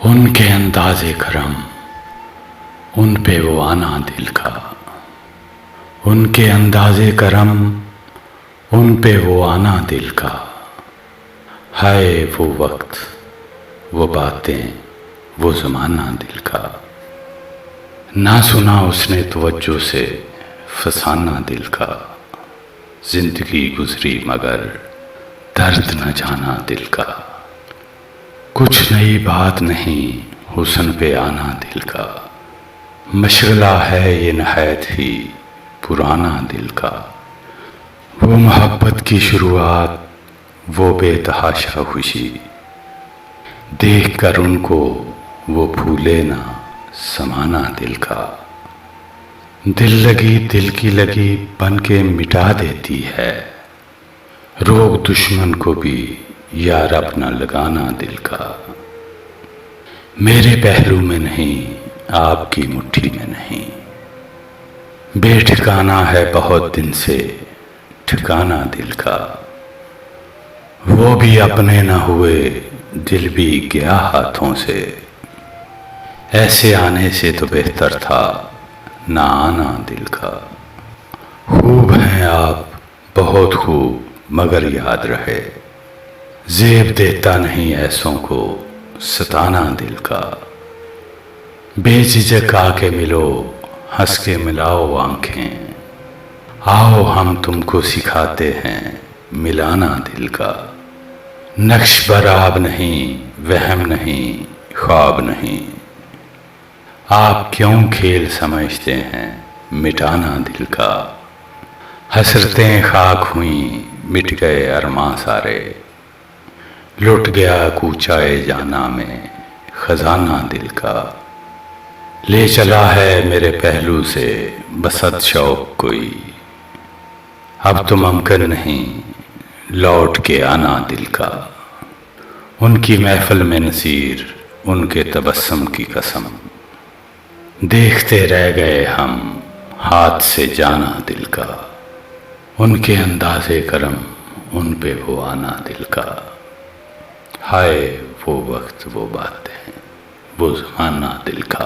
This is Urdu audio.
ان کے انداز کرم، ان پہ وہ آنا دل کا، ان کے انداز کرم، ان پہ وہ آنا دل کا۔ ہائے وہ وقت، وہ باتیں، وہ زمانہ دل کا، نہ سنا اس نے توجہ سے فسانہ دل کا۔ زندگی گزری مگر درد نہ جانا دل کا، کچھ نئی بات نہیں حسن پہ آنا دل کا۔ مشغلہ ہے یہ نہایت ہی پرانا دل کا، وہ محبت کی شروعات، وہ بے تحاشا خوشی، دیکھ کر ان کو وہ بھولے نہ سمانا دل کا۔ دل لگی دل کی لگی بن کے مٹا دیتی ہے، روگ دشمن کو بھی یا رب نہ لگانا دل کا۔ میرے پہلو میں نہیں آپ کی مٹھی میں نہیں، بے ٹھکانہ ہے بہت دن سے ٹھکانہ دل کا۔ وہ بھی اپنے نہ ہوئے دل بھی گیا ہاتھوں سے، ایسے آنے سے تو بہتر تھا نہ آنا دل کا۔ خوب ہیں آپ بہت خوب مگر یاد رہے، زیب دیتا نہیں ایسوں کو ستانا دل کا۔ بے جھجک آ کے ملو، ہنس کے ملاؤ آنکھیں، آؤ ہم تم کو سکھاتے ہیں ملانا دل کا۔ نقش بر آب نہیں، وہم نہیں، خواب نہیں، آپ کیوں کھیل سمجھتے ہیں مٹانا دل کا۔ حسرتیں خاک ہوئیں مٹ گئے ارماں سارے، لٹ گیا کوچائے جانا میں خزانہ دل کا۔ لے چلا ہے میرے پہلو سے بسط شوق کوئی، اب تو ممکن نہیں لوٹ کے آنا دل کا۔ ان کی محفل میں نصیر، ان کے تبسم کی قسم، دیکھتے رہ گئے ہم ہاتھ سے جانا دل کا۔ ان کے انداز کرم، ان پہ وہ آنا دل کا۔ ہائے وہ وقت، وہ باتیں، وہ زمانہ دل کا۔